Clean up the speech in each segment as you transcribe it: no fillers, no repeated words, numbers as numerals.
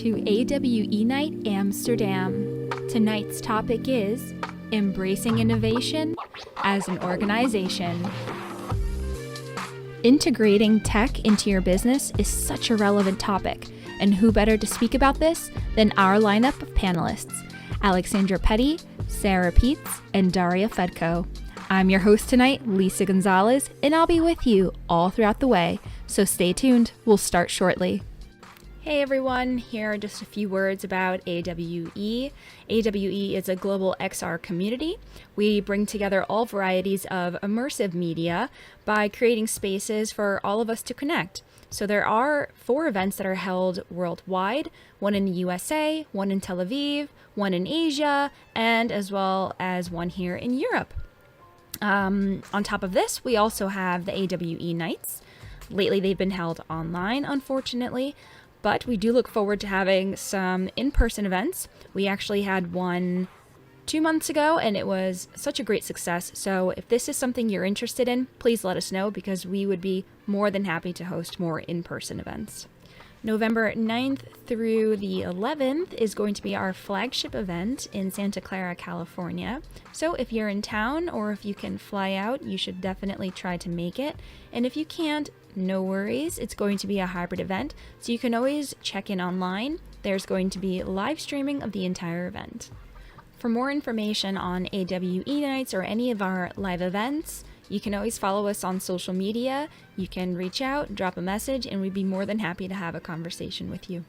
to AWE Nite Amsterdam. Tonight's topic is Embracing Innovation as an Organization. Integrating tech into your business is such a relevant topic, and who better to speak about this than our lineup of panelists, Alexandra Petty, Sarah Peets, and Daria Fedko. I'm your host tonight, Lisa Gonzalez, and I'll be with you all throughout the way, so stay tuned. We'll start shortly. Hey everyone, here are just a few words about AWE. AWE is a global XR community. We bring together all varieties of immersive media by creating spaces for all of us to connect. So there are 4 events that are held worldwide, one in the USA, one in Tel Aviv, one in Asia, and as well as one here in Europe. On top of this, we also have the AWE Nights. Lately, they've been held online, unfortunately, but we do look forward to having some in-person events. We actually had one 2 months ago, and it was such a great success. So if this is something you're interested in, please let us know because we would be more than happy to host more in-person events. November 9th through the 11th is going to be our flagship event in Santa Clara, California. So if you're in town or if you can fly out, you should definitely try to make it. And if you can't, no worries. It's going to be a hybrid event, so you can always check in online. There's going to be live streaming of the entire event. For more information on AWE Nights or any of our live events, you can always follow us on social media. You can reach out, drop a message, and we'd be more than happy to have a conversation with you.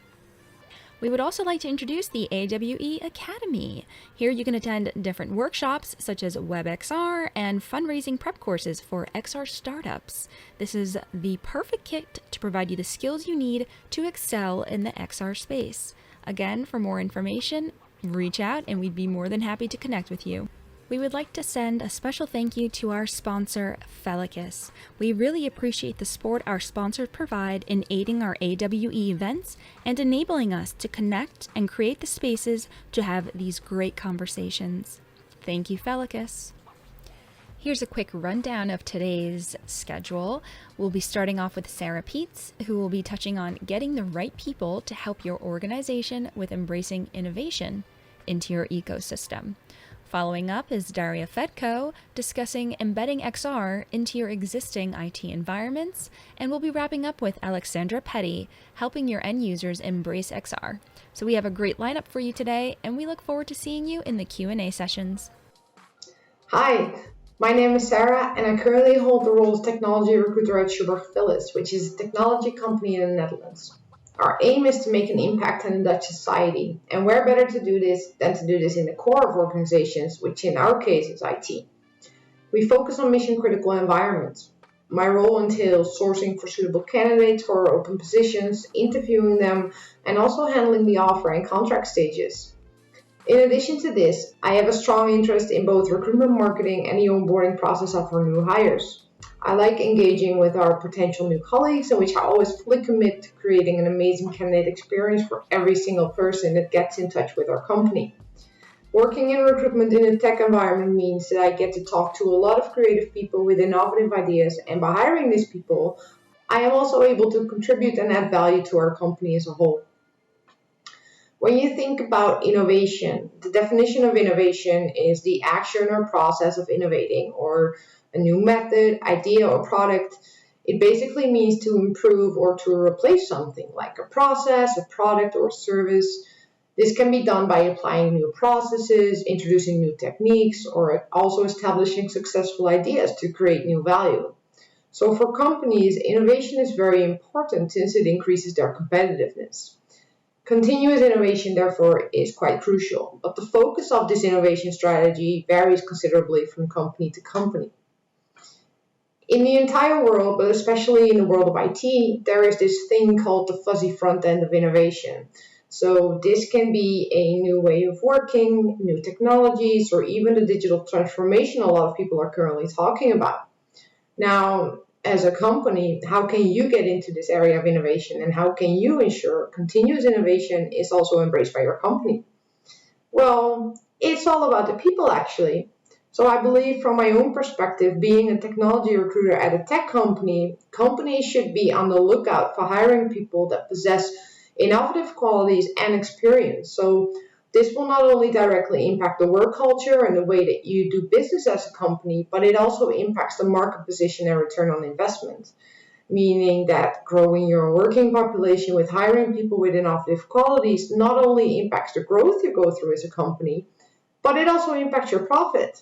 We would also like to introduce the AWE Academy. Here you can attend different workshops such as WebXR and fundraising prep courses for XR startups. This is the perfect kit to provide you the skills you need to excel in the XR space. Again, for more information, reach out and we'd be more than happy to connect with you. We would like to send a special thank you to our sponsor, Felicus. We really appreciate the support our sponsors provide in aiding our AWE events and enabling us to connect and create the spaces to have these great conversations. Thank you, Felicus. Here's a quick rundown of today's schedule. We'll be starting off with Sarah Peets, who will be touching on getting the right people to help your organization with embracing innovation into your ecosystem. Following up is Daria Fedko discussing embedding XR into your existing IT environments, and we'll be wrapping up with Alexandra Petty, helping your end users embrace XR. So we have a great lineup for you today, and we look forward to seeing you in the Q&A sessions. Hi, my name is Sarah, and I currently hold the role of technology recruiter at Schubert Philips, which is a technology company in the Netherlands. Our aim is to make an impact in the Dutch society, and where better to do this than to do this in the core of organizations, which in our case is IT. We focus on mission-critical environments. My role entails sourcing for suitable candidates for our open positions, interviewing them, and also handling the offer and contract stages. In addition to this, I have a strong interest in both recruitment marketing and the onboarding process of our new hires. I like engaging with our potential new colleagues, in which I always fully commit to creating an amazing candidate experience for every single person that gets in touch with our company. Working in recruitment in a tech environment means that I get to talk to a lot of creative people with innovative ideas, and by hiring these people, I am also able to contribute and add value to our company as a whole. When you think about innovation, the definition of innovation is the action or process of innovating, or a new method, idea, or product. It basically means to improve or to replace something like a process, a product, or a service. This can be done by applying new processes, introducing new techniques, or also establishing successful ideas to create new value. So for companies, innovation is very important since it increases their competitiveness. Continuous innovation, therefore, is quite crucial, but the focus of this innovation strategy varies considerably from company to company. In the entire world, but especially in the world of IT, there is this thing called the fuzzy front end of innovation. So this can be a new way of working, new technologies, or even the digital transformation a lot of people are currently talking about. Now, as a company, how can you get into this area of innovation, and how can you ensure continuous innovation is also embraced by your company? Well, it's all about the people, actually. So I believe from my own perspective, being a technology recruiter at a tech company, companies should be on the lookout for hiring people that possess innovative qualities, and experience. So this will not only directly impact the work culture and the way that you do business as a company, but it also impacts the market position and return on investment, meaning that growing your working population with hiring people with innovative qualities not only impacts the growth you go through as a company, but it also impacts your profit.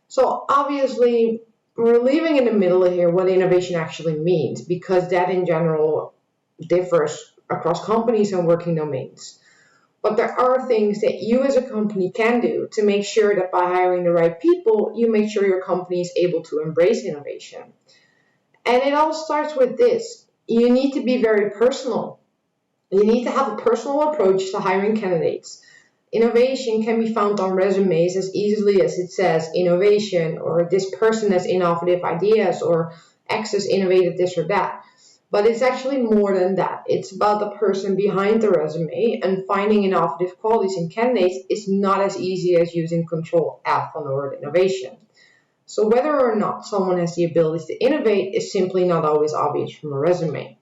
So obviously, we're leaving in the middle here what innovation actually means, because that in general differs across companies and working domains. But there are things that you as a company can do to make sure that by hiring the right people, you make sure your company is able to embrace innovation. And it all starts with this. You need to be very personal. You need to have a personal approach to hiring candidates. Innovation can be found on resumes as easily as it says innovation, or this person has innovative ideas, or X has innovated this or that. But it's actually more than that. It's about the person behind the resume, and finding innovative qualities in candidates is not as easy as using Control F on the word innovation. So whether or not someone has the ability to innovate is simply not always obvious from a resume.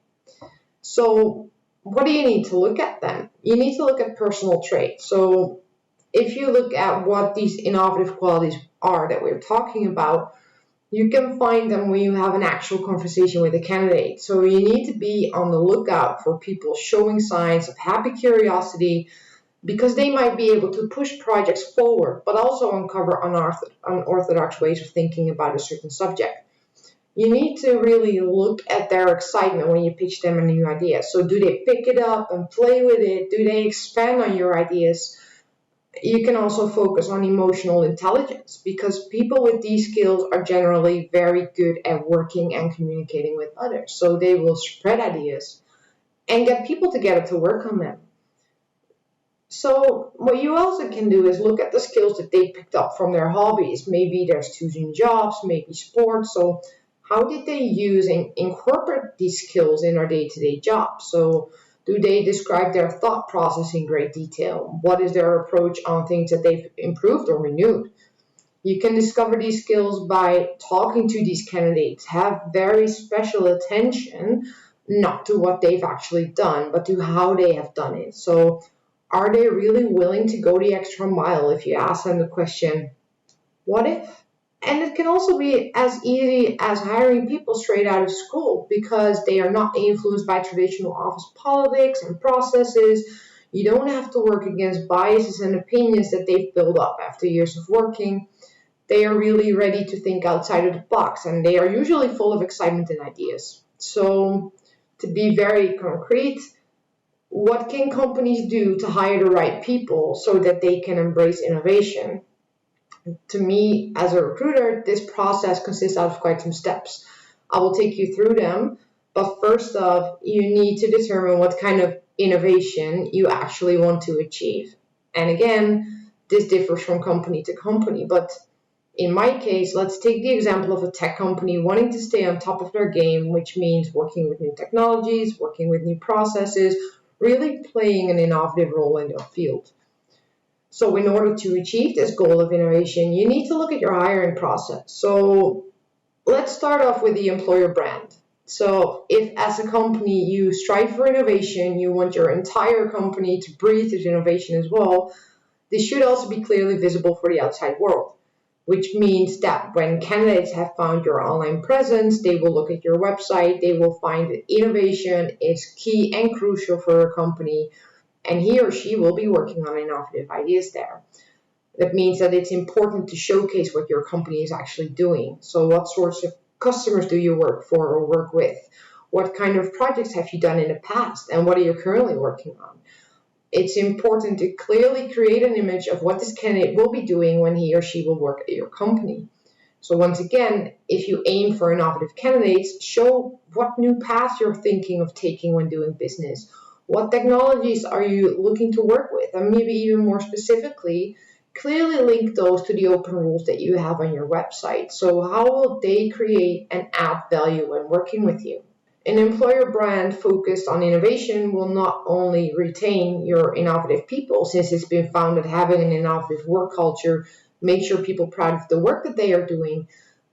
So what do you need to look at then? You need to look at personal traits. So if you look at what these innovative qualities are that we're talking about, you can find them when you have an actual conversation with a candidate. So you need to be on the lookout for people showing signs of happy curiosity, because they might be able to push projects forward, but also uncover unorthodox ways of thinking about a certain subject. You need to really look at their excitement when you pitch them a new idea. So do they pick it up and play with it? Do they expand on your ideas? You can also focus on emotional intelligence, because people with these skills are generally very good at working and communicating with others. So they will spread ideas and get people together to work on them. So what you also can do is look at the skills that they picked up from their hobbies. Maybe there's choosing jobs, maybe sports. So how did they use and incorporate these skills in their day-to-day job? So do they describe their thought process in great detail? What is their approach on things that they've improved or renewed? You can discover these skills by talking to these candidates. Have very special attention, not to what they've actually done, but to how they have done it. So are they really willing to go the extra mile if you ask them the question, what if? And it can also be as easy as hiring people straight out of school, because they are not influenced by traditional office politics and processes. You don't have to work against biases and opinions that they've built up after years of working. They are really ready to think outside of the box, and they are usually full of excitement and ideas. So to be very concrete, what can companies do to hire the right people so that they can embrace innovation? To me, as a recruiter, this process consists of quite some steps. I will take you through them, but first off, you need to determine what kind of innovation you actually want to achieve. And again, this differs from company to company, but in my case, let's take the example of a tech company wanting to stay on top of their game, which means working with new technologies, working with new processes, really playing an innovative role in their field. So in order to achieve this goal of innovation, you need to look at your hiring process. So let's start off with the employer brand. So if as a company you strive for innovation, you want your entire company to breathe with innovation as well, this should also be clearly visible for the outside world, which means that when candidates have found your online presence, they will look at your website, they will find that innovation is key and crucial for a company, and he or she will be working on innovative ideas there. That means that it's important to showcase what your company is actually doing. So what sorts of customers do you work for or work with? What kind of projects have you done in the past, and what are you currently working on? It's important to clearly create an image of what this candidate will be doing when he or she will work at your company. So once again, if you aim for innovative candidates, show what new path you're thinking of taking when doing business. What technologies are you looking to work with? And maybe even more specifically, clearly link those to the open rules that you have on your website. So how will they create and add value when working with you? An employer brand focused on innovation will not only retain your innovative people, since it's been found that having an innovative work culture makes your people proud of the work that they are doing,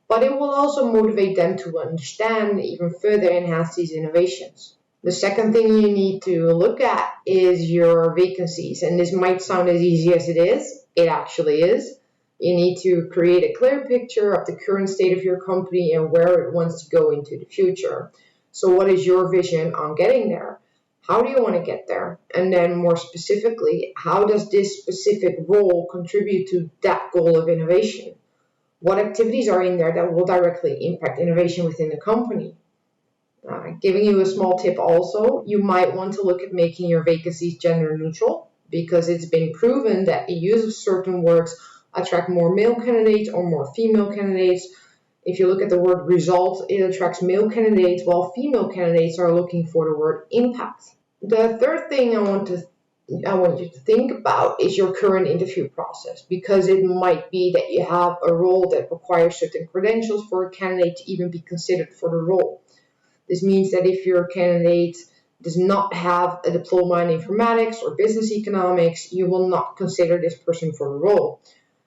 but it will also motivate them to understand, even further enhance these innovations. The second thing you need to look at is your vacancies. And this might sound as easy as it is. It actually is. You need to create a clear picture of the current state of your company and where it wants to go into the future. So what is your vision on getting there? How do you want to get there? And then more specifically, how does this specific role contribute to that goal of innovation? What activities are in there that will directly impact innovation within the company? Giving you a small tip also, you might want to look at making your vacancies gender neutral, because it's been proven that the use of certain words attract more male candidates or more female candidates. If you look at the word result, it attracts male candidates, while female candidates are looking for the word impact. The third thing I want you to think about is your current interview process, because it might be that you have a role that requires certain credentials for a candidate to even be considered for the role. This means that if your candidate does not have a diploma in informatics or business economics, you will not consider this person for the role.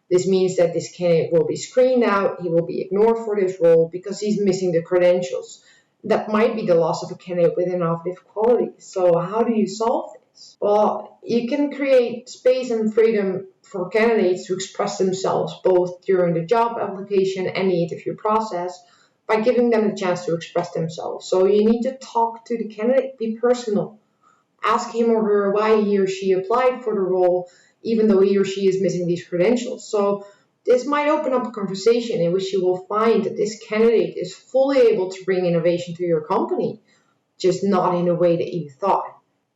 This means that this candidate will be screened out, he will be ignored for this role because he's missing the credentials. That might be the loss of a candidate with innovative qualities. So how do you solve this? Well, you can create space and freedom for candidates to express themselves both during the job application and the interview process, by giving them a chance to express themselves. So you need to talk to the candidate, be personal. Ask him or her why he or she applied for the role, even though he or she is missing these credentials. So this might open up a conversation in which you will find that this candidate is fully able to bring innovation to your company, just not in a way that you thought.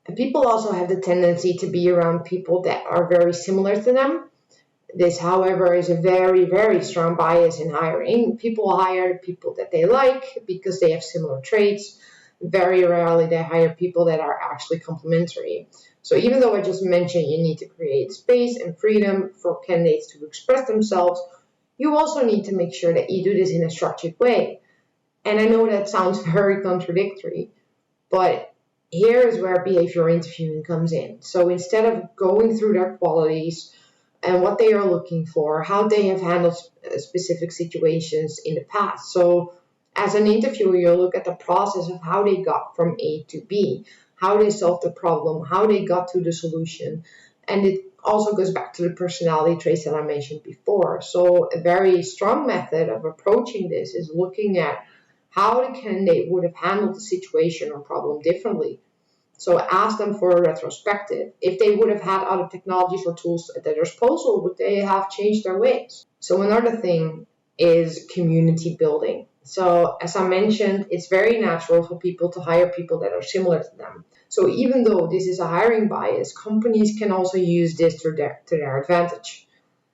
And people also have the tendency to be around people that are very similar to them. This, however, is a very, very strong bias in hiring. People hire people that they like because they have similar traits. Very rarely they hire people that are actually complementary. So even though I just mentioned you need to create space and freedom for candidates to express themselves, you also need to make sure that you do this in a structured way. And I know that sounds very contradictory, but here is where behavioral interviewing comes in. So instead of going through their qualities and what they are looking for, how they have handled specific situations in the past. So as an interviewer, you'll look at the process of how they got from A to B, how they solved the problem, how they got to the solution. And it also goes back to the personality traits that I mentioned before. So a very strong method of approaching this is looking at how the candidate would have handled the situation or problem differently. So ask them for a retrospective. If they would have had other technologies or tools at their disposal, would they have changed their ways? So another thing is community building. So as I mentioned, it's very natural for people to hire people that are similar to them. So even though this is a hiring bias, companies can also use this to their advantage.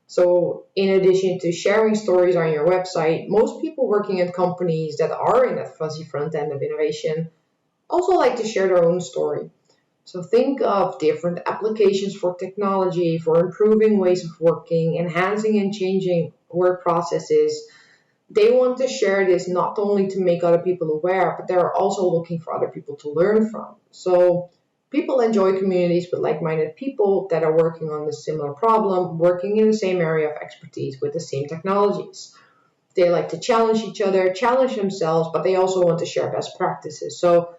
So in addition to sharing stories on your website, most people working at companies that are in that fuzzy front end of innovation also like to share their own story. So think of different applications for technology, for improving ways of working, enhancing and changing work processes. They want to share this not only to make other people aware, but they're also looking for other people to learn from. So people enjoy communities with like-minded people that are working on a similar problem, working in the same area of expertise with the same technologies. They like to challenge each other, challenge themselves, but they also want to share best practices. So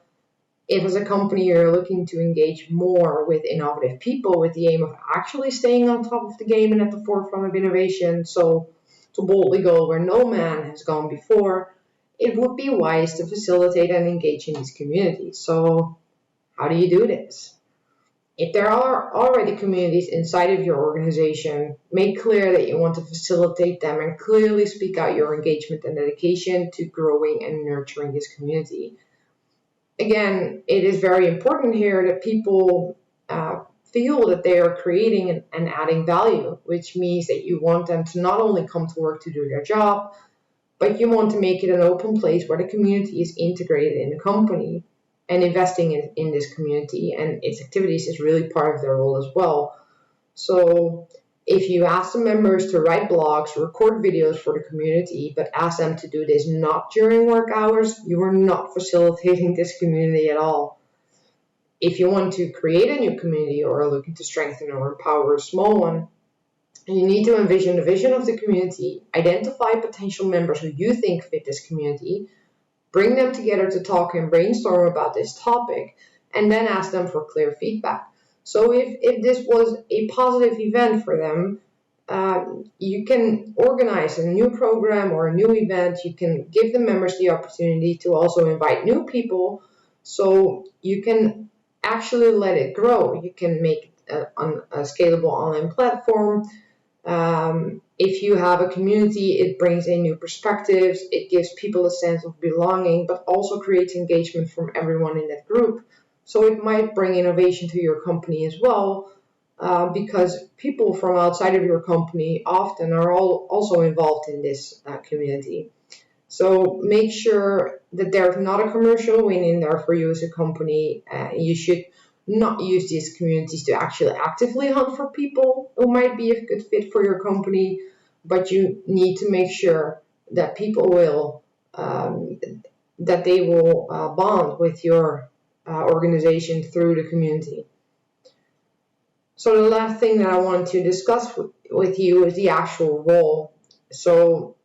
if as a company you're looking to engage more with innovative people with the aim of actually staying on top of the game and at the forefront of innovation, so to boldly go where no man has gone before, it would be wise to facilitate and engage in these communities. So how do you do this? If there are already communities inside of your organization, make clear that you want to facilitate them and clearly speak out your engagement and dedication to growing and nurturing this community. Again, it is very important here that people feel that they are creating and adding value, which means that you want them to not only come to work to do their job, but you want to make it an open place where the community is integrated in the company, and investing in this community and its activities is really part of their role as well. So if you ask the members to write blogs, record videos for the community, but ask them to do this not during work hours, you are not facilitating this community at all. If you want to create a new community or are looking to strengthen or empower a small one, you need to envision the vision of the community, identify potential members who you think fit this community, Bring them together to talk and brainstorm about this topic, and then ask them for clear feedback. So if this was a positive event for them, you can organize a new program or a new event. You can give the members the opportunity to also invite new people, so you can actually let it grow. You can make it a scalable online platform. If you have a community, it brings in new perspectives, it gives people a sense of belonging, but also creates engagement from everyone in that group. So it might bring innovation to your company as well, because people from outside of your company often are also involved in this community. So make sure that there's not a commercial win in there for you as a company. You should not use these communities to actually actively hunt for people who might be a good fit for your company, but you need to make sure that people will that they will bond with your organization through the community. So the last thing that I want to discuss with you is the actual role. So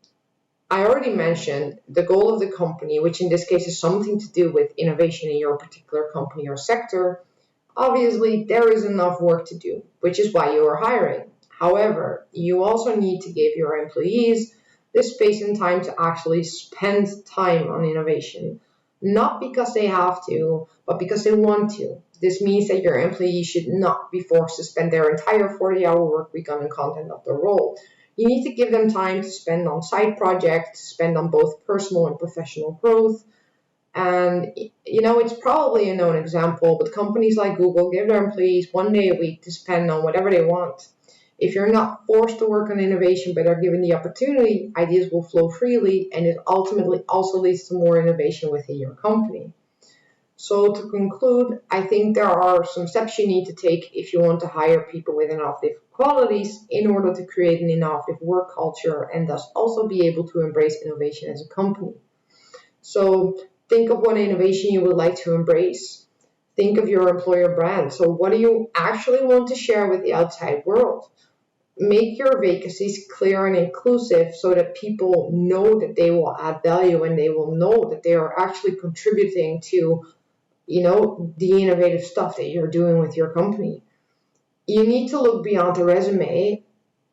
I already mentioned the goal of the company, which in this case is something to do with innovation in your particular company or sector. Obviously, there is enough work to do, which is why you are hiring. However, you also need to give your employees the space and time to actually spend time on innovation, not because they have to, but because they want to. This means that your employees should not be forced to spend their entire 40-hour work week on the content of the role. You need to give them time to spend on side projects, spend on both personal and professional growth. And it's probably a known example, but companies like Google give their employees 1 day a week to spend on whatever they want. If you're not forced to work on innovation but are given the opportunity, ideas will flow freely, and it ultimately also leads to more innovation within your company. So to conclude, I think there are some steps you need to take if you want to hire people with innovative qualities in order to create an innovative work culture and thus also be able to embrace innovation as a company. So think of what innovation you would like to embrace. Think of your employer brand. So what do you actually want to share with the outside world? Make your vacancies clear and inclusive so that people know that they will add value and they will know that they are actually contributing to the innovative stuff that you're doing with your company. You need to look beyond the resume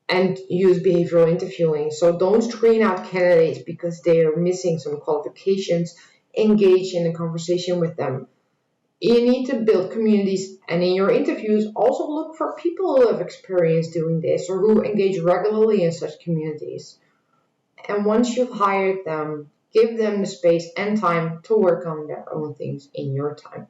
and use behavioral interviewing. So don't screen out candidates because they are missing some qualifications. Engage in a conversation with them. You need to build communities, and in your interviews, also look for people who have experience doing this or who engage regularly in such communities. And once you've hired them, give them the space and time to work on their own things in your time.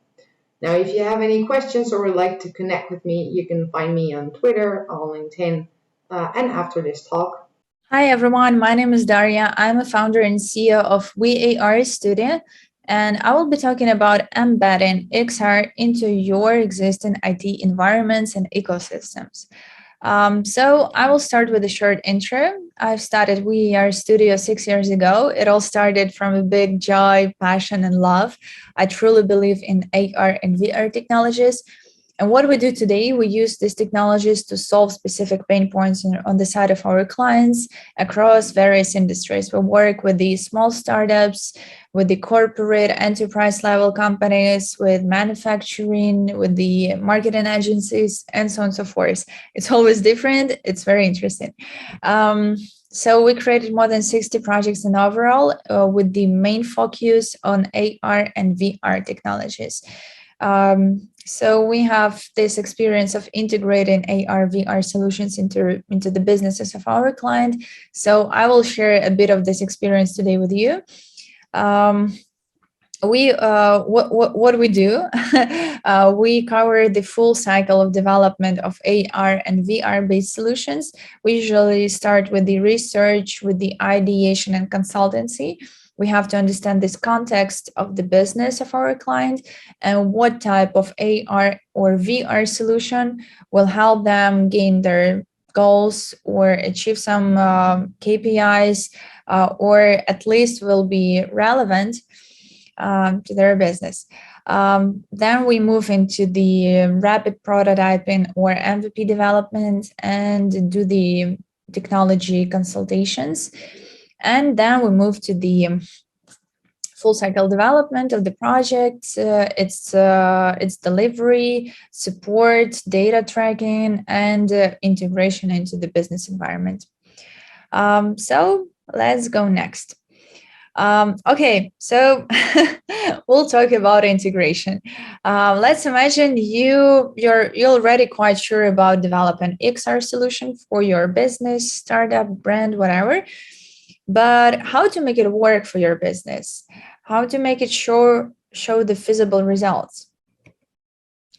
Now, if you have any questions or would like to connect with me, you can find me on Twitter, on LinkedIn, and after this talk. Hi, everyone. My name is Daria. I'm a founder and CEO of We Studio, and I will be talking about embedding XR into your existing IT environments and ecosystems. So I will start with a short intro. I've started We Studio 6 years ago. It all started from a big joy, passion, and love. I truly believe in AR and VR technologies. And what we do today, we use these technologies to solve specific pain points on the side of our clients across various industries. We work with the small startups, with the corporate enterprise level companies, with manufacturing, with the marketing agencies, and so on and so forth. It's always different. It's very interesting. So we created more than 60 projects in overall, with the main focus on AR and VR technologies. So we have this experience of integrating AR, VR solutions into the businesses of our client. So I will share a bit of this experience today with you. What we do, we cover the full cycle of development of AR and VR based solutions. We usually start with the research, with the ideation and consultancy. We have to understand this context of the business of our client and what type of AR or VR solution will help them gain their goals or achieve some KPIs, or at least will be relevant to their business. Then we move into the rapid prototyping or MVP development and do the technology consultations. And then we move to the full cycle development of the project, its delivery, support, data tracking, and integration into the business environment. So let's go next. Okay, so we'll talk about integration. Let's imagine you're already quite sure about developing XR solution for your business, startup, brand, whatever. But how to make it work for your business? How to make it show the feasible results?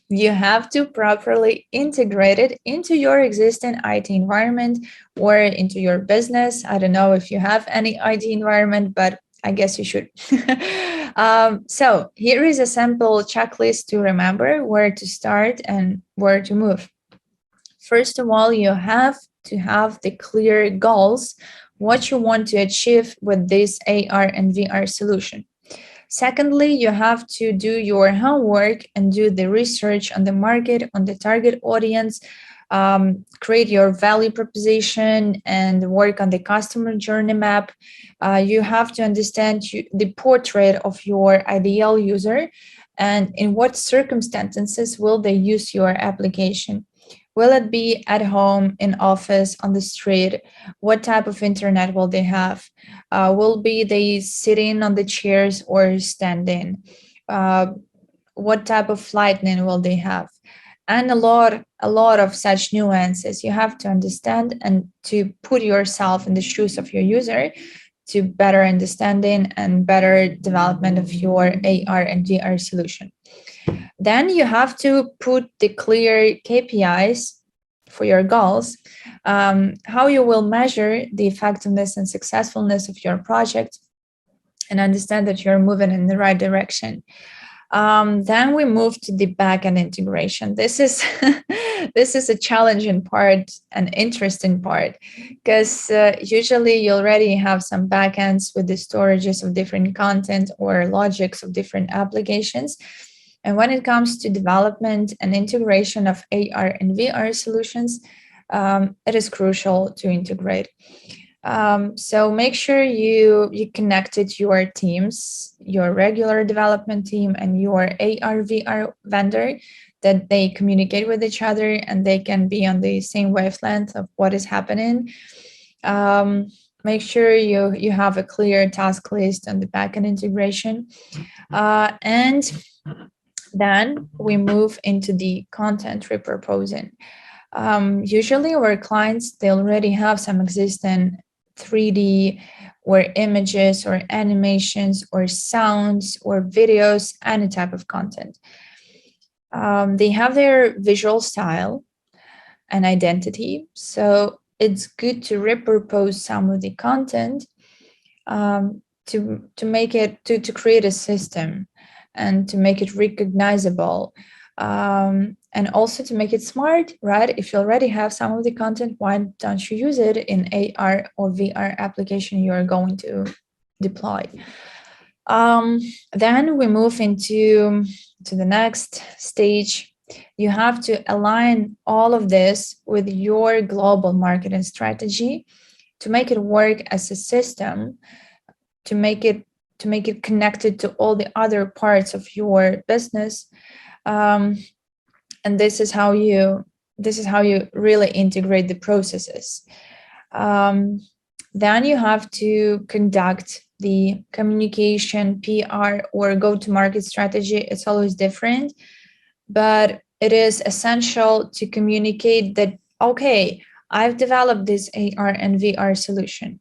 You have to properly integrate it into your existing IT environment or into your business. I don't know if you have any IT environment, but I guess you should. So here is a simple checklist to remember where to start and where to move. First of all, you have to have the clear goals, what you want to achieve with this AR and VR solution. Secondly, you have to do your homework and do the research on the market, on the target audience, create your value proposition and work on the customer journey map. You have to understand the portrait of your ideal user and in what circumstances will they use your application. Will it be at home, in office, on the street? What type of internet will they have? Will be they sitting on the chairs or standing? What type of lightning will they have? And a lot of such nuances you have to understand and to put yourself in the shoes of your user to better understanding and better development of your AR and VR solution. Then you have to put the clear KPIs for your goals, how you will measure the effectiveness and successfulness of your project and understand that you're moving in the right direction. Then we move to the backend integration. This is this is a challenging part, an interesting part, because usually you already have some backends with the storages of different content or logics of different applications. And when it comes to development and integration of AR and VR solutions, it is crucial to integrate. So make sure you connected your teams, your regular development team and your AR VR vendor, that they communicate with each other and they can be on the same wavelength of what is happening. Make sure you have a clear task list on the backend integration. And then we move into the content repurposing. Usually our clients, they already have some existing 3D or images or animations or sounds or videos, any type of content. They have their visual style and identity. So it's good to repurpose some of the content to make it, to create a system and to make it recognizable. And also to make it smart, right? If you already have some of the content, why don't you use it in AR or VR application you are going to deploy? Then we move into the next stage. You have to align all of this with your global marketing strategy to make it work as a system, to make it connected to all the other parts of your business. And this is how you really integrate the processes. Then you have to conduct the communication, PR, or go-to-market strategy. It's always different, but it is essential to communicate that, okay, I've developed this AR and VR solution.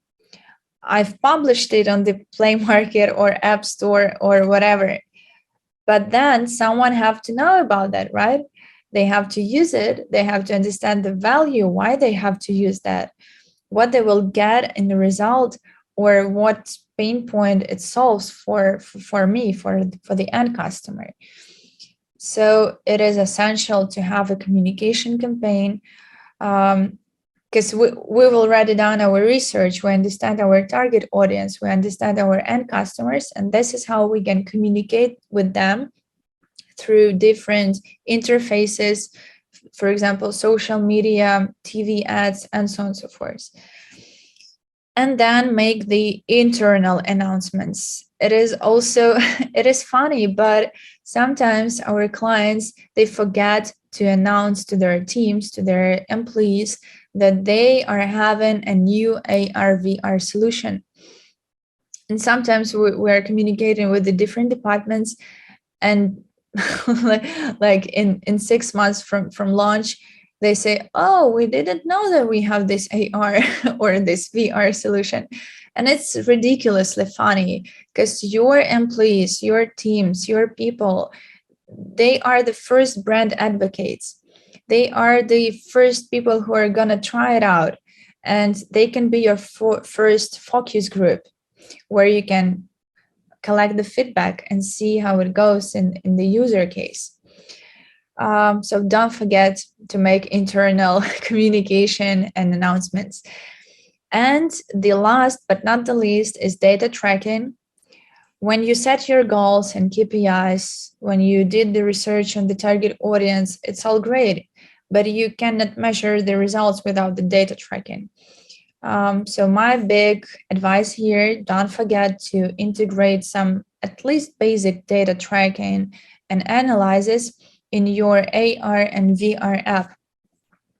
I've published it on the Play Market or App Store or whatever. But then someone have to know about that, right? They have to use it. They have to understand the value, why they have to use that, what they will get in the result, or what pain point it solves for me, for the end customer. So it is essential to have a communication campaign, because we've already done our research. We understand our target audience. We understand our end customers. And this is how we can communicate with them through different interfaces, for example, social media, TV ads, and so on and so forth. and then make the internal announcements. It is also it is funny, but sometimes our clients, they forget to announce to their teams, to their employees, that they are having a new AR VR solution. And sometimes we're communicating with the different departments, and like in 6 months from launch, they say, oh, we didn't know that we have this AR or this VR solution. And it's ridiculously funny, because your employees, your teams, your people, they are the first brand advocates. They are the first people who are going to try it out, and they can be your first focus group, where you can collect the feedback and see how it goes in the user case. So don't forget to make internal communication and announcements. And the last but not the least is data tracking. When you set your goals and KPIs, when you did the research on the target audience, it's all great, but you cannot measure the results without the data tracking. So my big advice here, don't forget to integrate some at least basic data tracking and analysis in your AR and VR app.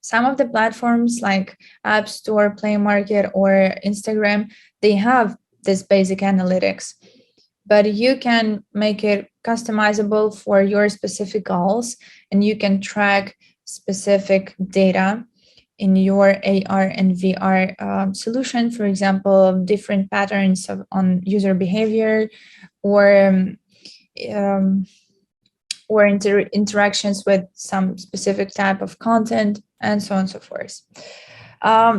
Some of the platforms like App Store, Play Market, or Instagram, they have this basic analytics, but you can make it customizable for your specific goals, and you can track specific data in your AR and VR solution, for example, different patterns on user behavior, or interactions with some specific type of content, and so on and so forth.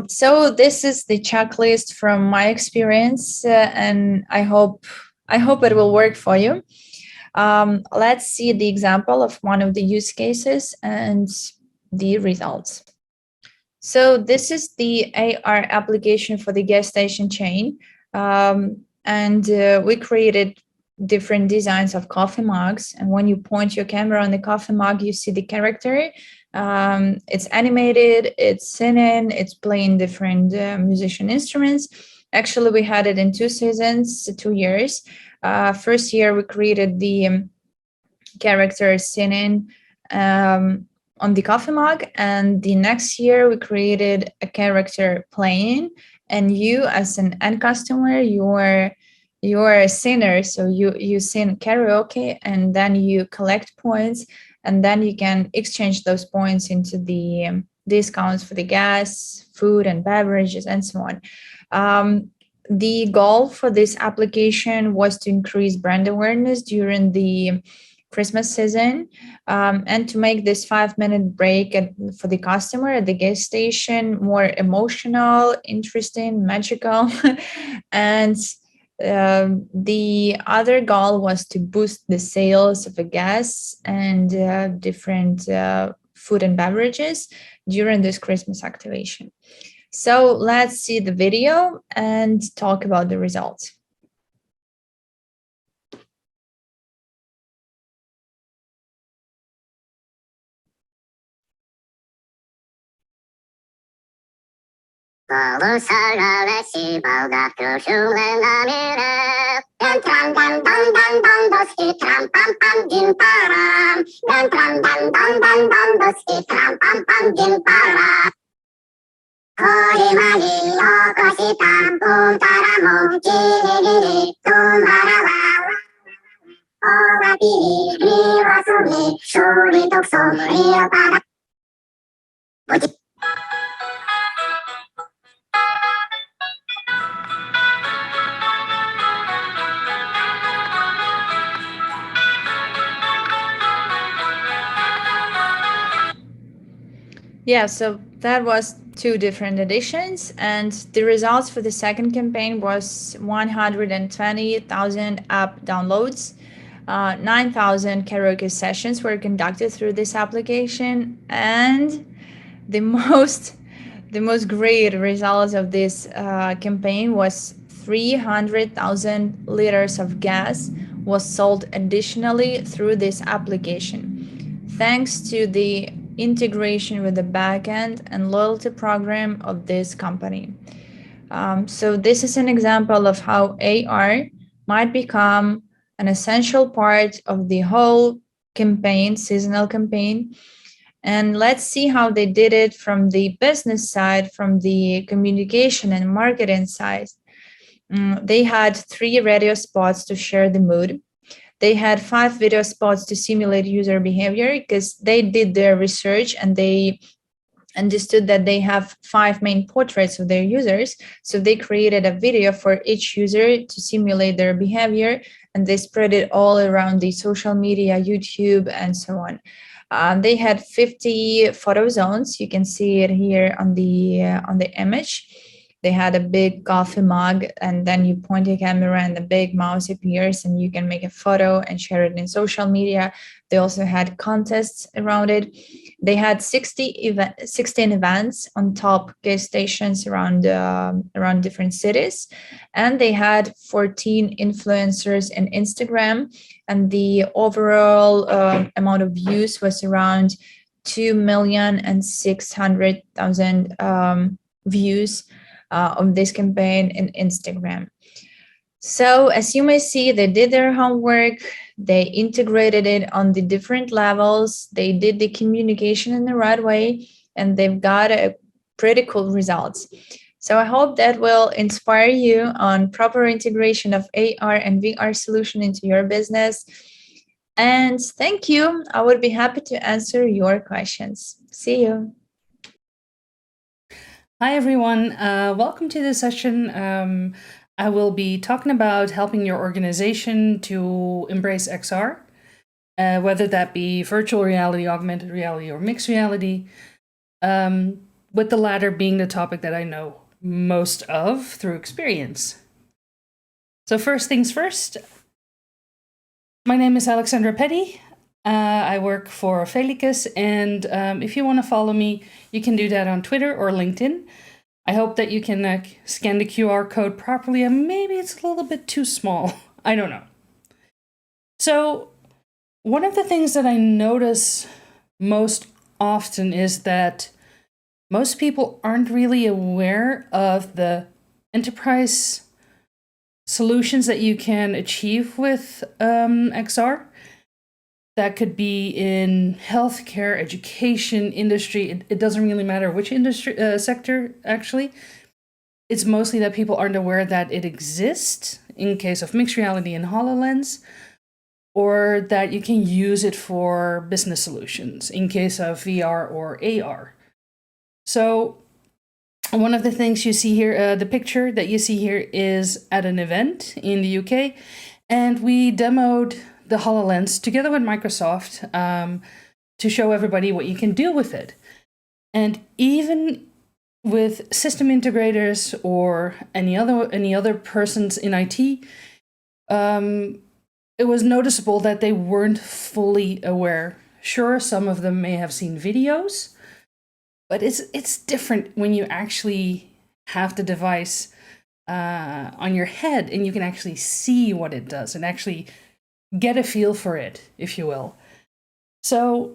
So this is the checklist from my experience, and I hope it will work for you. Let's see the example of one of the use cases and the results. So this is the AR application for the gas station chain. And we created different designs of coffee mugs. And when you point your camera on the coffee mug, you see the character. It's animated, it's singing, it's playing different musician instruments. Actually, we had it in 2 seasons, 2 years. First year, we created the character singing on the coffee mug, and the next year we created a character playing, and you as an end customer, you're a singer, so you sing karaoke, and then you collect points, and then you can exchange those points into the discounts for the gas, food and beverages, and so on. The goal for this application was to increase brand awareness during the Christmas season, and to make this 5-minute break for the customer at the gas station more emotional, interesting, magical. And the other goal was to boost the sales of the gas and different food and beverages during this Christmas activation. So let's see the video and talk about the results. Yeah, so that was 2 different editions, and the results for the second campaign was 120,000 app downloads. 9,000 karaoke sessions were conducted through this application, and the most great results of this campaign was 300,000 liters of gas was sold additionally through this application, thanks to the integration with the backend and loyalty program of this company. So this is an example of how AR might become an essential part of the whole campaign, seasonal campaign. And let's see how they did it from the business side, from the communication and marketing side. They had 3 radio spots to share the mood. They had 5 video spots to simulate user behavior because they did their research and they understood that they have 5 main portraits of their users. So they created a video for each user to simulate their behavior, and they spread it all around the social media, YouTube, and so on. They had 50 photo zones. You can see it here on the image. They had a big coffee mug, and then you point your camera and the big mouse appears and you can make a photo and share it in social media. They also had contests around it. They had 16 events on top gas stations around different cities. And they had 14 influencers in Instagram. And the overall amount of views was around 2,600,000 views of this campaign in Instagram. So as you may see, they did their homework, they integrated it on the different levels, they did the communication in the right way, and they've got a pretty cool results. So I hope that will inspire you on proper integration of AR and VR solution into your business. And thank you. I would be happy to answer your questions. See you. Hi, everyone. Welcome to this session. I will be talking about helping your organization to embrace XR, whether that be virtual reality, augmented reality, or mixed reality, with the latter being the topic that I know most of through experience. So first things first, my name is Alexandra Petty. I work for Felicus, and if you want to follow me, you can do that on Twitter or LinkedIn. I hope that you can scan the QR code properly, and maybe it's a little bit too small. I don't know. So one of the things that I notice most often is that most people aren't really aware of the enterprise solutions that you can achieve with XR. That could be in healthcare, education, industry. It doesn't really matter which industry sector, actually. It's mostly that people aren't aware that it exists in case of mixed reality and HoloLens, or that you can use it for business solutions in case of VR or AR. So one of the things you see here, the picture that you see here is at an event in the UK, and we demoed the HoloLens together with Microsoft to show everybody what you can do with it. And even with system integrators or any other persons in IT, it was noticeable that they weren't fully aware. Sure, some of them may have seen videos, but it's different when you actually have the device on your head and you can actually see what it does and actually get a feel for it, if you will. So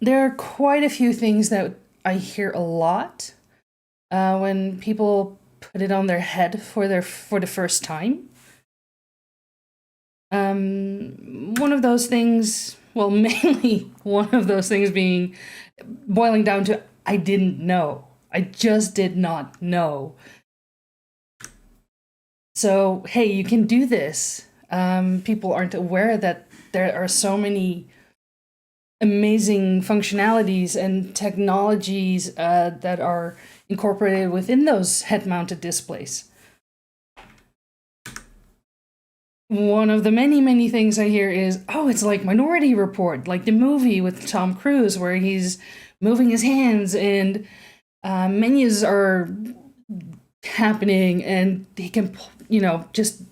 there are quite a few things that I hear a lot when people put it on their head for the first time. One of those things, well, mainly one of those things being boiling down to I didn't know. I just did not know. So, hey, you can do this. People aren't aware that there are so many amazing functionalities and technologies that are incorporated within those head-mounted displays. One of the many, many things I hear is, oh, it's like Minority Report, like the movie with Tom Cruise where he's moving his hands and menus are happening and he can, just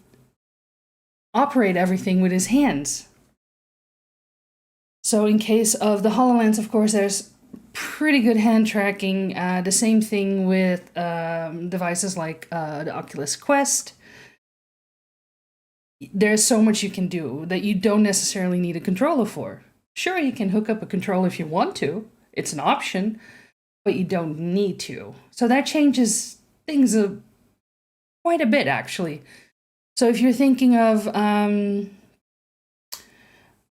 operate everything with his hands. So in case of the HoloLens, of course, there's pretty good hand tracking. The same thing with devices like the Oculus Quest. There's so much you can do that you don't necessarily need a controller for. Sure, you can hook up a controller if you want to. It's an option, but you don't need to. So that changes things quite a bit, actually. So if you're thinking of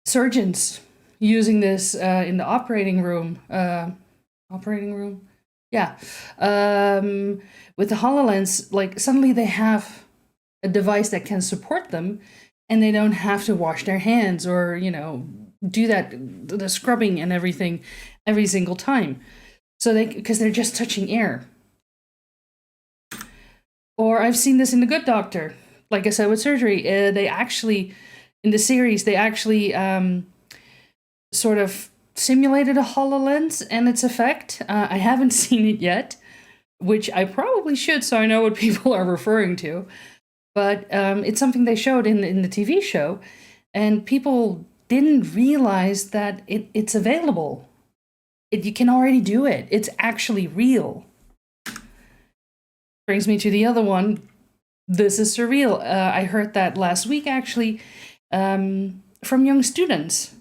surgeons using this in the operating room, yeah, with the HoloLens, like suddenly they have a device that can support them, and they don't have to wash their hands or do the scrubbing and everything every single time. So because they're just touching air. Or I've seen this in The Good Doctor. Like I said, with surgery, they actually, in the series, they actually sort of simulated a HoloLens and its effect. I haven't seen it yet, which I probably should, so I know what people are referring to. But it's something they showed in the TV show, and people didn't realize that it's available. You can already do it. It's actually real. Brings me to the other one. This is surreal. I heard that last week, actually, from young students.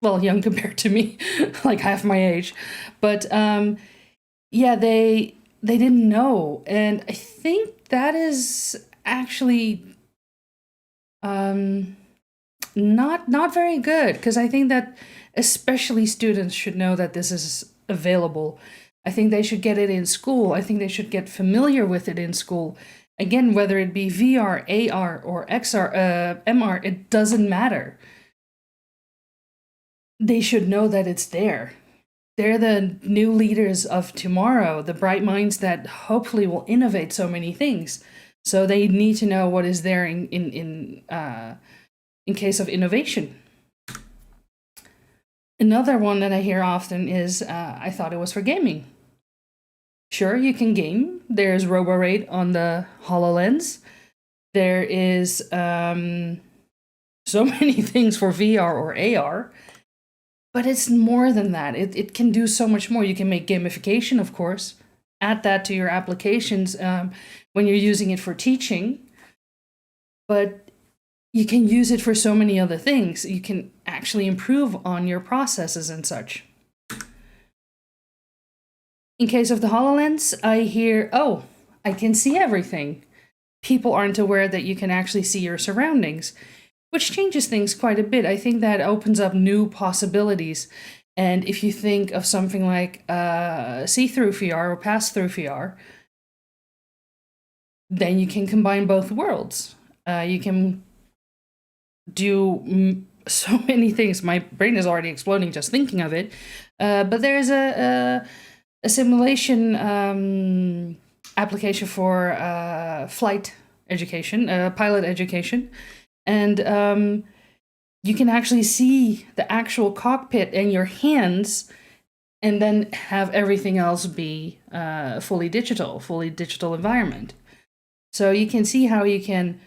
Well, young compared to me, like half my age. But yeah, they didn't know. And I think that is actually not very good, because I think that especially students should know that this is available. I think they should get it in school. I think they should get familiar with it in school. Again, whether it be VR, AR, or XR, MR, it doesn't matter. They should know that it's there. They're the new leaders of tomorrow, the bright minds that hopefully will innovate so many things. So they need to know what is there in case of innovation. Another one that I hear often is, I thought it was for gaming. Sure, you can game. There's RoboRaid on the HoloLens. There is so many things for VR or AR. But it's more than that. It can do so much more. You can make gamification, of course. Add that to your applications when you're using it for teaching. But you can use it for so many other things. You can actually improve on your processes and such. In case of the HoloLens, I hear, oh, I can see everything. People aren't aware that you can actually see your surroundings, which changes things quite a bit. I think that opens up new possibilities. And if you think of something like see-through VR or pass-through VR, then you can combine both worlds. You can do so many things. My brain is already exploding just thinking of it. But there's a simulation application for flight education, pilot education. And you can actually see the actual cockpit and your hands, and then have everything else be fully digital environment. So you can see how you can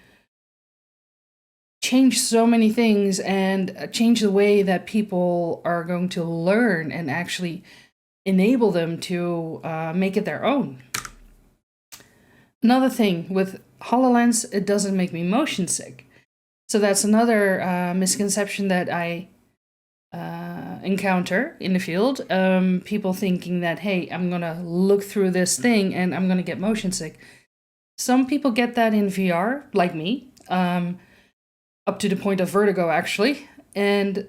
change so many things and change the way that people are going to learn and actually enable them to make it their own. Another thing with HoloLens, it doesn't make me motion sick. So that's another misconception that I encounter in the field. People thinking that, hey, I'm going to look through this thing and I'm going to get motion sick. Some people get that in VR, like me, up to the point of vertigo, actually. And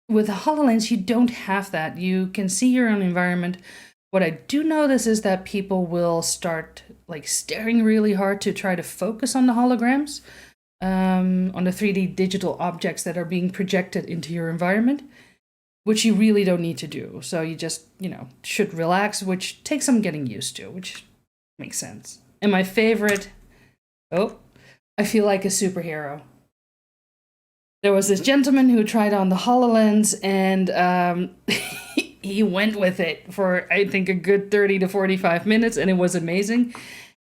with the HoloLens, you don't have that. You can see your own environment. What I do notice is that people will start staring really hard to try to focus on the holograms, on the 3D digital objects that are being projected into your environment, which you really don't need to do. So you just, should relax, which takes some getting used to, which makes sense. And my favorite, I feel like a superhero. There was this gentleman who tried on the HoloLens, and he went with it for, I think, a good 30 to 45 minutes, and it was amazing.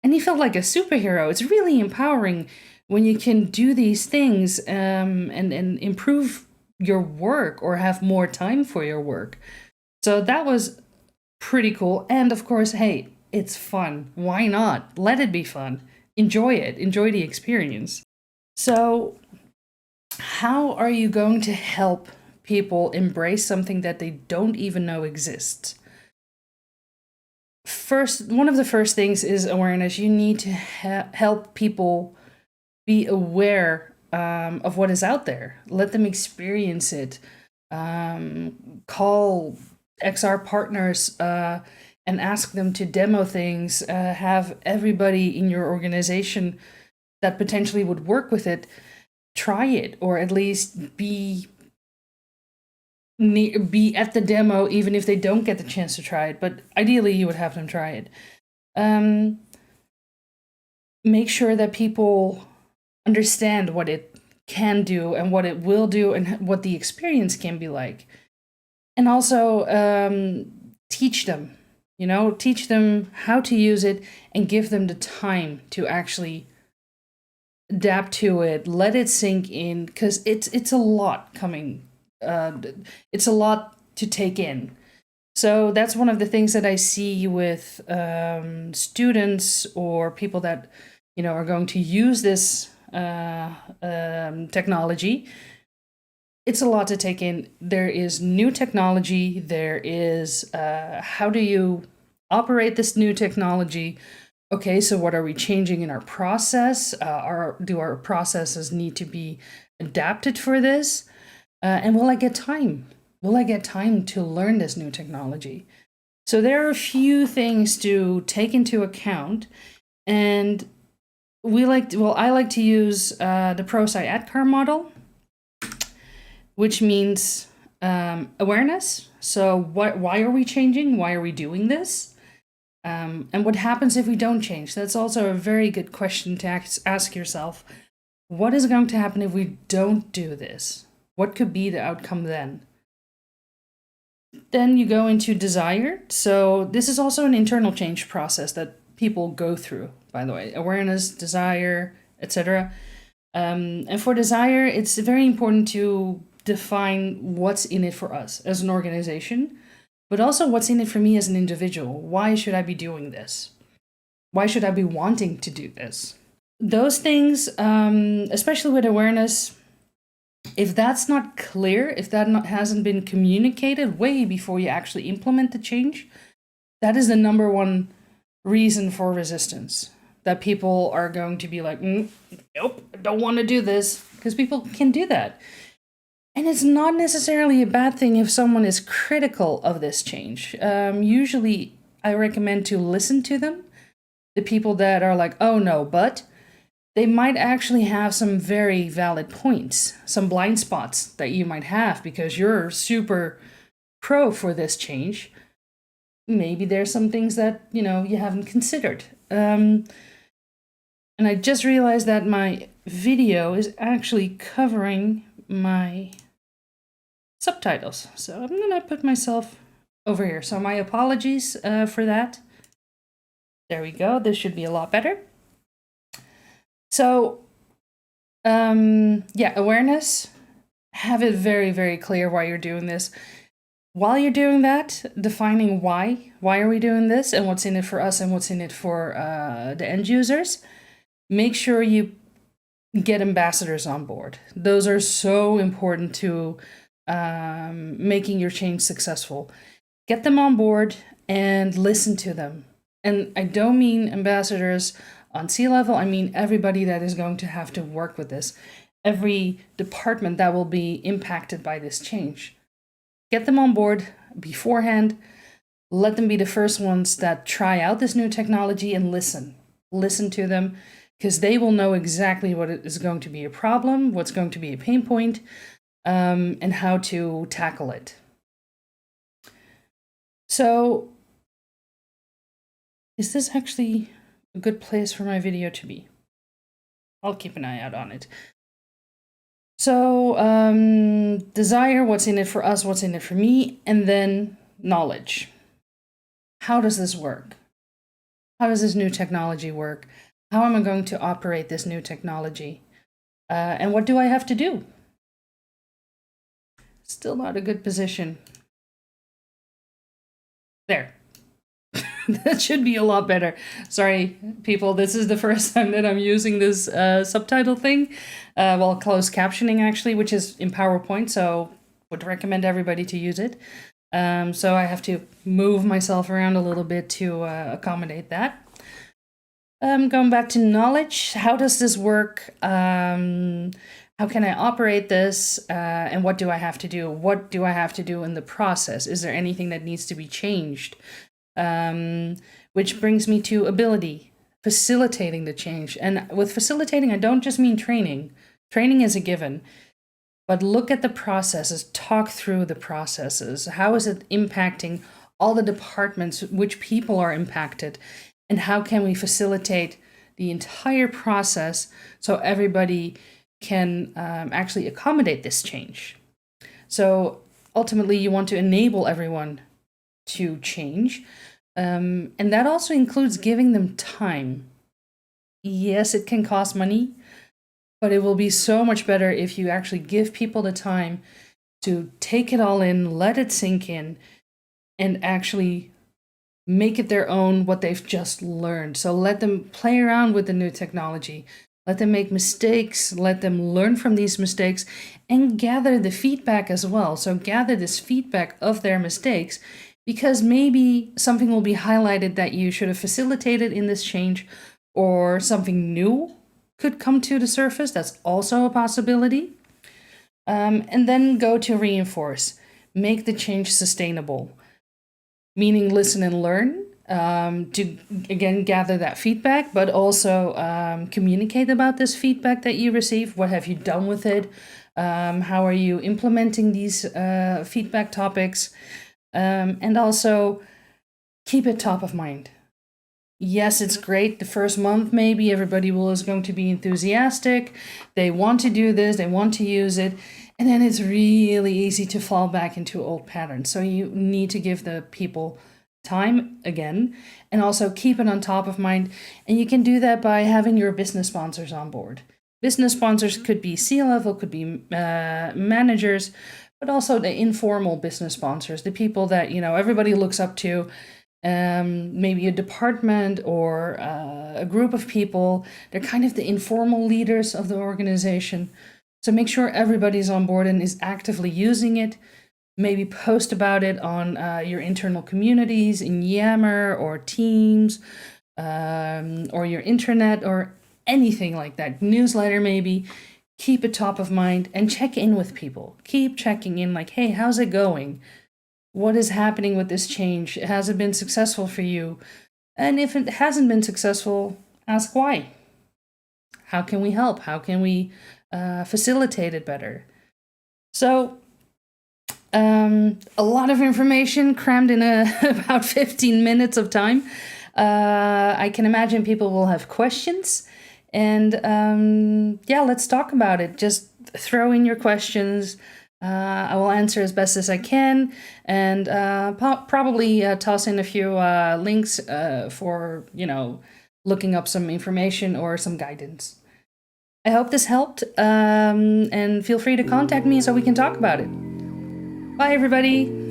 And he felt like a superhero. It's really empowering when you can do these things and improve your work or have more time for your work. So that was pretty cool. And of course, hey, it's fun. Why not? Let it be fun. Enjoy it. Enjoy the experience. So how are you going to help people embrace something that they don't even know exists? one of the first things is awareness. You need to help people be aware of what is out there. Let them experience it. Call XR partners and ask them to demo things. Have everybody in your organization that potentially would work with it try it, or at least be at the demo, even if they don't get the chance to try it. But ideally, you would have them try it. Make sure that people understand what it can do and what it will do and what the experience can be like. And also teach them, teach them how to use it and give them the time to actually adapt to it, let it sink in, because it's a lot coming. It's a lot to take in. So that's one of the things that I see with students or people that are going to use this technology. It's a lot to take in. There is new technology. There is how do you operate this new technology? Okay, so what are we changing in our process? Do our processes need to be adapted for this? And will I get time? Will I get time to learn this new technology? So there are a few things to take into account, and I like to use the ProSci-ADCAR model, which means awareness. So why are we changing? Why are we doing this? And what happens if we don't change? That's also a very good question to ask yourself. What is going to happen if we don't do this? What could be the outcome then? Then you go into desire. So this is also an internal change process that people go through, by the way. Awareness, desire, etc. And for desire, it's very important to define what's in it for us as an organization, but also what's in it for me as an individual. Why should I be doing this? Why should I be wanting to do this? Those things, especially with awareness, if that's not clear, if that hasn't been communicated way before you actually implement the change, that is the number one reason for resistance. That people are going to be like, nope, I don't want to do this, because people can do that. And it's not necessarily a bad thing if someone is critical of this change. Usually, I recommend to listen to them. The people that are like, oh no, but they might actually have some very valid points, some blind spots that you might have because you're super pro for this change. Maybe there's some things that, you haven't considered. And I just realized that my video is actually covering my subtitles. So I'm going to put myself over here. So my apologies for that. There we go. This should be a lot better. So, awareness. Have it very, very clear why you're doing this. While you're doing that, defining why. Why are we doing this and what's in it for us and what's in it for the end users. Make sure you get ambassadors on board. Those are so important to making your change successful. Get them on board and listen to them. And I don't mean ambassadors on C-level, I mean everybody that is going to have to work with this. Every department that will be impacted by this change. Get them on board beforehand. Let them be the first ones that try out this new technology and listen. Listen to them, because they will know exactly what is going to be a problem, what's going to be a pain point, and how to tackle it. So, is this actually a good place for my video to be? I'll keep an eye out on it. So, desire, what's in it for us, what's in it for me, and then knowledge. How does this work? How does this new technology work? How am I going to operate this new technology? And what do I have to do? Still not a good position. There. That should be a lot better. Sorry, people, this is the first time that I'm using this subtitle thing. Closed captioning, actually, which is in PowerPoint, so would recommend everybody to use it. So I have to move myself around a little bit to accommodate that. Going back to knowledge, how does this work? How can I operate this? And what do I have to do? What do I have to do in the process? Is there anything that needs to be changed? Which brings me to ability, facilitating the change. And with facilitating, I don't just mean training. Training is a given. But look at the processes, talk through the processes. How is it impacting all the departments, which people are impacted? And how can we facilitate the entire process so everybody can actually accommodate this change? So ultimately, you want to enable everyone to change. And that also includes giving them time. Yes, it can cost money, but it will be so much better if you actually give people the time to take it all in, let it sink in, and actually make it their own, what they've just learned. So let them play around with the new technology. Let them make mistakes. Let them learn from these mistakes and gather the feedback as well. So gather this feedback of their mistakes, because maybe something will be highlighted that you should have facilitated in this change, or something new could come to the surface. That's also a possibility. And then go to reinforce. Make the change sustainable. Meaning listen and learn, to, again, gather that feedback, but also communicate about this feedback that you receive. What have you done with it? How are you implementing these feedback topics? And also keep it top of mind. Yes, it's great. The first month, maybe everybody is going to be enthusiastic. They want to do this, they want to use it. And then it's really easy to fall back into old patterns. So you need to give the people time again, and also keep it on top of mind. And you can do that by having your business sponsors on board. Business sponsors could be C-level, could be managers, but also the informal business sponsors, the people that, everybody looks up to. Maybe a department or a group of people. They're kind of the informal leaders of the organization. So make sure everybody's on board and is actively using it. Maybe post about it on your internal communities in Yammer or Teams, or your intranet or anything like that. Newsletter maybe. Keep it top of mind and check in with people. Keep checking in, like, hey, how's it going? What is happening with this change? Has it been successful for you? And if it hasn't been successful, ask why. How can we help? How can we facilitate it better? So, a lot of information crammed in about 15 minutes of time. I can imagine people will have questions. And let's talk about it. Just throw in your questions. I will answer as best as I can, and probably toss in a few links for, looking up some information or some guidance. I hope this helped, and feel free to contact me so we can talk about it. Bye, everybody.